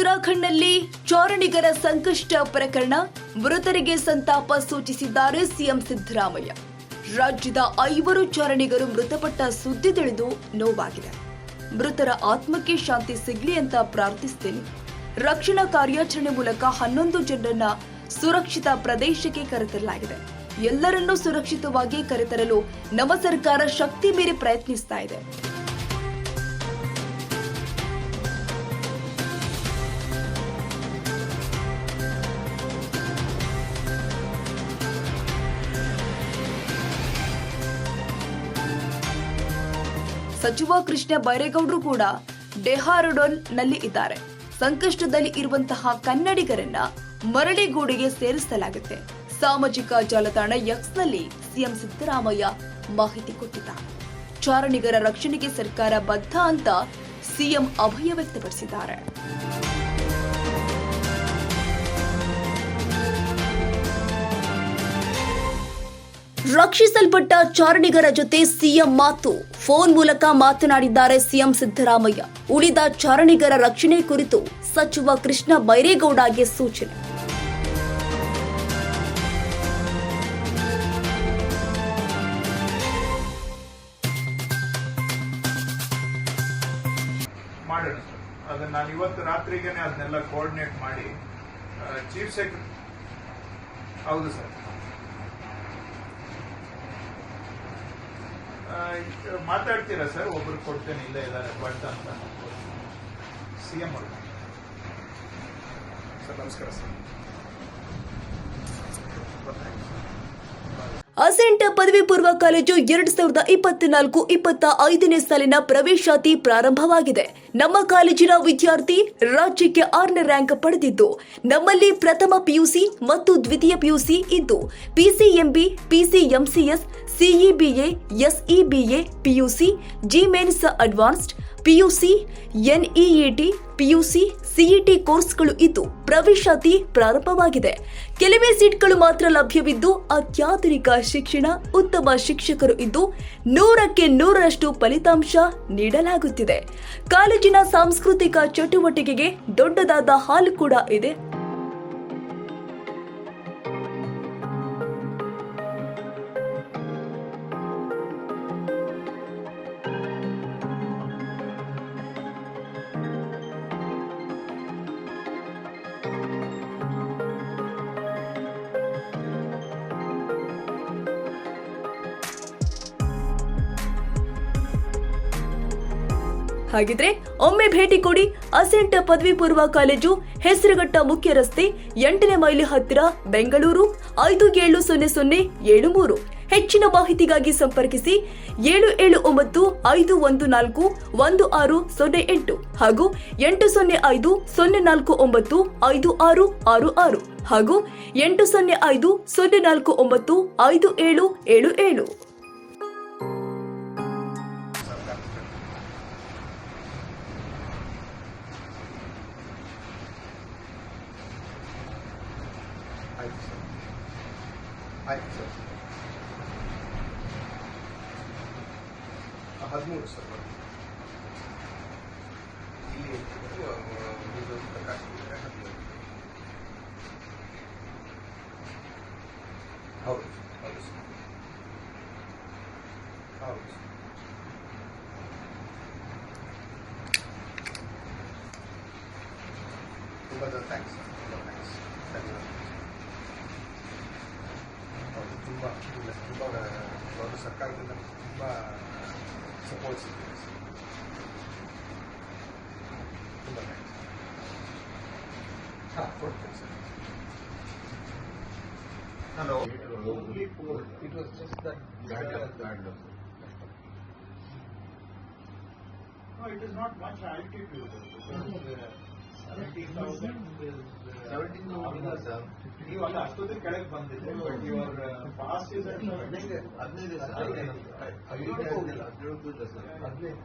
ಉತ್ತರಾಖಂಡ್ನಲ್ಲಿ ಚಾರಣಿಗರ ಸಂಕಷ್ಟ ಪ್ರಕರಣ, ಮೃತರಿಗೆ ಸಂತಾಪ ಸೂಚಿಸಿದ್ದಾರೆ ಸಿಎಂ ಸಿದ್ದರಾಮಯ್ಯ. ರಾಜ್ಯದ 5 ಚಾರಣಿಗರು ಮೃತಪಟ್ಟ ಸುದ್ದಿ ತಿಳಿದು ನೋವಾಗಿದೆ. ಮೃತರ ಆತ್ಮಕ್ಕೆ ಶಾಂತಿ ಸಿಗಲಿ ಅಂತ ಪ್ರಾರ್ಥಿಸುತ್ತೇನೆ. ರಕ್ಷಣಾ ಕಾರ್ಯಾಚರಣೆ ಮೂಲಕ 11 ಜನರನ್ನ ಸುರಕ್ಷಿತ ಪ್ರದೇಶಕ್ಕೆ ಕರೆತರಲಾಗಿದೆ. ಎಲ್ಲರನ್ನೂ ಸುರಕ್ಷಿತವಾಗಿ ಕರೆತರಲು ನಮ್ಮ ಸರ್ಕಾರ ಶಕ್ತಿ ಮೀರಿ ಪ್ರಯತ್ನಿಸ್ತಾ ಇದೆ. ಸಚಿವ ಕೃಷ್ಣ ಬೈರೇಗೌಡರು ಕೂಡ ಡೆಹ್ರಾಡೂನ್ನಲ್ಲಿ ಇದ್ದಾರೆ. ಸಂಕಷ್ಟದಲ್ಲಿ ಇರುವಂತಹ ಕನ್ನಡಿಗರನ್ನ ಮರಳಿ ಗೂಡಿಗೆ ಸೇರಿಸಲಾಗುತ್ತೆ. ಸಾಮಾಜಿಕ ಜಾಲತಾಣ ಎಕ್ಸ್ನಲ್ಲಿ ಸಿಎಂ ಸಿದ್ದರಾಮಯ್ಯ ಮಾಹಿತಿ ಕೊಟ್ಟಿದ್ದಾರೆ. ಚಾರಣಿಗರ ರಕ್ಷಣೆಗೆ ಸರ್ಕಾರ ಬದ್ಧ ಅಂತ ಸಿಎಂ ಅಭಯ ವ್ಯಕ್ತಪಡಿಸಿದ್ದಾರೆ. ರಕ್ಷಿಸಲ್ಪಟ್ಟ ಚಾರಣಿಗರ ಜೊತೆ ಸಿಎಂ ಮಾತು. ಫೋನ್ ಮೂಲಕ ಮಾತನಾಡಿದ್ದಾರೆ ಸಿಎಂ ಸಿದ್ದರಾಮಯ್ಯ. ಉಳಿದ ಚಾರಣಿಗರ ರಕ್ಷಣೆ ಕುರಿತು ಸಚಿವ ಕೃಷ್ಣ ಬೈರೇಗೌಡಗೆ ಸೂಚನೆ. ಮಾಡೋಣ ಸರ್. ಅದನ್ನ ನಾನು ಇವತ್ತು ರಾತ್ರಿಗೇನೆ ಅದನ್ನೆಲ್ಲ ಕೋಆರ್ಡಿನೇಟ್ ಮಾಡಿ ಚೀಫ್ ಸೆಕ್ರೆಟರಿ. ಹೌದು ಸರ್, ಮಾತಾಡ್ತೀರಾ ಸರ್? ಒಬ್ರು ಕೊಡ್ತೇನೆ, ಇಲ್ಲ ಇದ್ದಾರೆ ಬಟ್ ಅಂತ ಸಿಎಂ ಅವರು. ಸರ್ ನಮಸ್ಕಾರ ಸರ್. ಅಸೆಂಟ್ ಪದವಿ ಪೂರ್ವ ಕಾಲೇಜು 2024-25ನೇ ಸಾಲಿನ ಪ್ರವೇಶಾತಿ ಪ್ರಾರಂಭವಾಗಿದೆ. ನಮ್ಮ ಕಾಲೇಜಿನ ವಿದ್ಯಾರ್ಥಿ ರಾಜ್ಯಕ್ಕೆ 6ನೇ ರ್ಯಾಂಕ್ ಪಡೆದಿದ್ದು, ನಮ್ಮಲ್ಲಿ ಪ್ರಥಮ ಪಿಯುಸಿ ಮತ್ತು ದ್ವಿತೀಯ ಪಿಯುಸಿ ಇದ್ದು, PCMB, PCMCS, CEBA, SEBA, PUC, JEE Mains advanced, PUC, NEET, PUC, CET ಕೋರ್ಸ್ಗಳು ಇದ್ದು ಪ್ರವೇಶಾತಿ ಪ್ರಾರಂಭವಾಗಿದೆ. ಕೆಲವೇ ಸೀಟ್ಗಳು ಮಾತ್ರ ಲಭ್ಯವಿದ್ದು ಅತ್ಯಾಧುನಿಕ ಶಿಕ್ಷಣ, ಉತ್ತಮ ಶಿಕ್ಷಕರು ಇದ್ದು 100ಕ್ಕೆ 100ರಷ್ಟು ಫಲಿತಾಂಶ ನೀಡಲಾಗುತ್ತಿದೆ. ಕಾಲೇಜಿನ ಸಾಂಸ್ಕೃತಿಕ ಚಟುವಟಿಕೆಗೆ ದೊಡ್ಡದಾದ ಹಾಲ್ ಕೂಡ ಇದೆ. ಹಾಗಿದ್ರೆ ಒಮ್ಮೆ ಭೇಟಿ ಕೊಡಿ. ಅಸೆಂಟ್ ಪದವಿ ಪೂರ್ವ ಕಾಲೇಜು, ಹೆಸರುಘಟ್ಟ ಮುಖ್ಯ ರಸ್ತೆ, 8ನೇ ಮೈಲಿ ಹತ್ತಿರ, ಬೆಂಗಳೂರು 570073. ಹೆಚ್ಚಿನ ಮಾಹಿತಿಗಾಗಿ ಸಂಪರ್ಕಿಸಿ 7795141608 ಹಾಗೂ 805-049-5666 ಹಾಗೂ 805-049-5777. ಆಯ್ತು ಸರ್. 13 ಸರ್. ಇಲ್ಲಿ ಪ್ರಕಾಶ್ ಹೌದು ಹೌದು ಸರ್. ಹೌದು ಸರ್. ತುಂಬ ಥ್ಯಾಂಕ್ಸ್ ಸರ್. ತುಂಬ ಥ್ಯಾಂಕ್ಸ್. ಧನ್ಯವಾದ. ತುಂಬ ದೊಡ್ಡ ಸರ್ಕಾರದಿಂದ ತುಂಬ ಸಪೋರ್ಟ್ ಸಿಗ್ತಿದೆ ಸರ್. ತುಂಬ ಥ್ಯಾಂಕ್ಸ್. ಹಾಂ, ಕೊಡ್ತೇನೆ sir. Hello. It was just that guard. No, it is not much altitude. 17,000 is 17,000 sir. ನೀವು ಅಲ್ಲ ಅಷ್ಟೊತ್ತಿಗೆ ಕೆಳಗೆ ಬಂದಿದೆ, but your pass is at 15 sir. 17 ಹೋಗಿಲ್ಲ, 17 ಇಲ್ಲ sir. 15.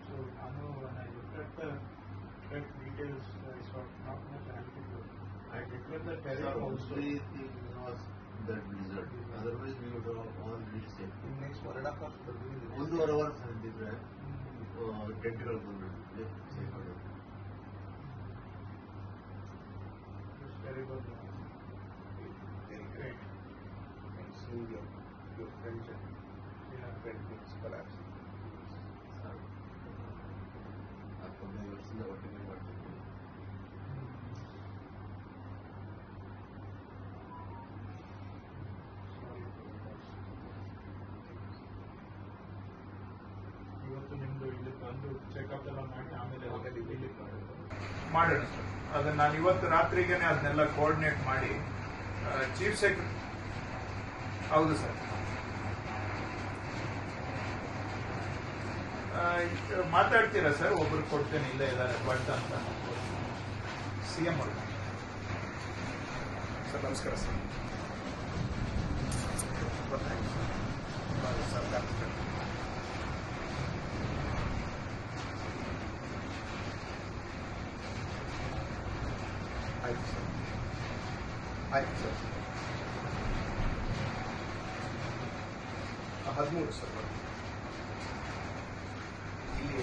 So, when I looked at the correct details, I saw not much altitude. I declared the terrain also. that blizzard. Otherwise, we would have all reached safe. In next 1.5 hours, 1.5 hours ಟೆಂಟ್ಗಳು ಬಂದ್ಬಿಟ್ಟು safe ಆಗುತ್ತೆ. It's terrible. Very great. And seeing your friends and friends collapsing. ಆ 15 ವರ್ಷದಿಂದ ಒಟ್ಟಿಗೆ ಮಾಡ್ತಿದ್ವಿ. ಇವತ್ತು ನಿಮ್ದು ಇಲ್ಲಿ ಬಂದು ಚೆಕಪ್ ಎಲ್ಲ ಮಾಡಿ ಆಮೇಲೆ ಇಲ್ಲಿ ಮಾಡೋಣ ಸರ್. ಅದನ್ನ ನಾನು ಇವತ್ತು ರಾತ್ರಿಗೇನೆ ಅದನ್ನೆಲ್ಲ ಕೋಆರ್ಡಿನೇಟ್ ಮಾಡಿ ಚೀಫ್ ಸೆಕ್ರೆಟರಿ. ಹೌದು ಸರ್. ಮಾತಾಡ್ತೀರಾ ಸರ್? ಒಬ್ರು ಕೊಡ್ತೇನೆ, ಇಲ್ಲೇ ಇದ್ದಾರೆ ಬಟ್ ಅಂತ CM ಅವರು. ಸರ್ ನಮಸ್ಕಾರ ಸರ್. ಸರ್ಕಾರ ಆಯ್ತು ಸರ್. ಆಯ್ತು ಸರ್. 13 ಸರ್. ಇಲ್ಲಿ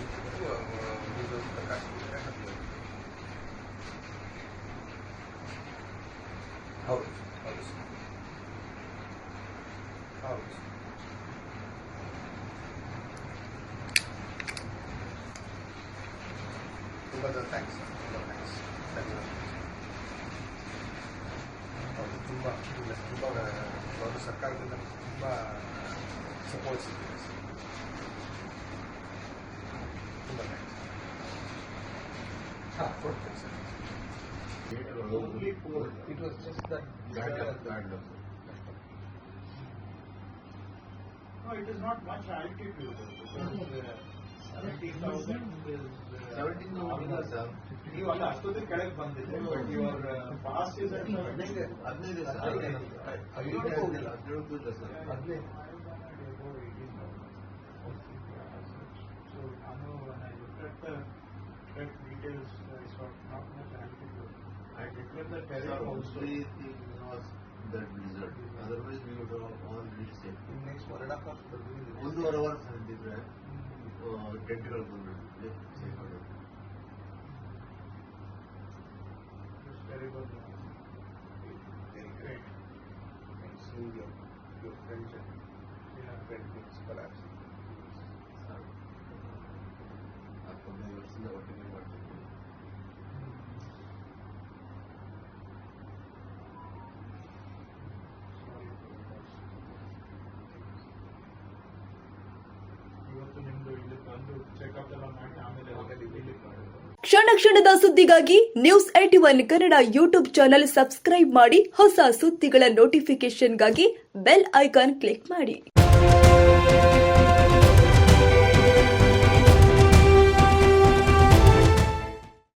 ಇದು ಪ್ರಕಾಶ್ ಇದ್ರೆ 15. ಹೌದು ಹೌದು ಸರ್. ಹೌದು ಸರ್. ತುಂಬ ಥ್ಯಾಂಕ್ಸ್ ಸರ್. ತುಂಬ ಥ್ಯಾಂಕ್ಸ್. ಧನ್ಯವಾದ. ಹೌದು, ತುಂಬ ಗೌರವ ಸರ್ಕಾರದಿಂದ ತುಂಬ ಸಪೋರ್ಟ್ ಸಿಕ್ಕಿದೆ ಸರ್. ತುಂಬ ಥ್ಯಾಂಕ್ಸ್. ಹಾಂ, ಕೊಡ್ತೇನೆ sir. Only for It was just that Bad luck. no, it is not much altitude because 17,000 is 17,000 sir. ನೀವು ಅಲ್ಲ ಅಷ್ಟೊತ್ತಿಗೆ ಕೆಳಗೆ ಬಂದಿದೆ but your pass is at 17. 15 sir. 17 ಹೋಗಿಲ್ಲ. 17 ಇಲ್ಲ ಸರ್. 15. So ನಾನು when I looked at the trek details, I saw not much altitude. I declared the terrain Sir, also. only thing was that blizzard. Otherwise, we would have all reached safe. Next 1.5 hours ಬರ್ಬೋದು. 1.5 hours ಅಂತಿದ್ರೆ ಟೆಂಟ್ಗಳು ಬಂದ್ಬಿಟ್ಟು safe ಆಗುತ್ತೆ. It's terrible. Very great. And seeing your friends and friends collapsing. ಆ 15 ವರ್ಷದಿಂದ ಒಟ್ಟಿಗೆ ಮಾಡ್ತಿದ್ವಿ. ಇವತ್ತು ನಿಮ್ದು ಇಲ್ಲಿ ಬಂದು ಚೆಕಪ್ ಎಲ್ಲ ಮಾಡಿ ಆಮೇಲೆ ಇಲ್ಲಿ ಕ್ಷಣ ಕ್ಷಣದ ಸುದ್ದಿಗಾಗಿ news 81 Kannada YouTube channel subscribe ಮಾಡಿ. ಹೊಸ ಸುದ್ದಿಗಳ ನೋಟಿಫಿಕೇಶನ್ಗಾಗಿ ಬೆಲ್ ಐಕಾನ್ ಕ್ಲಿಕ್ ಮಾಡಿ.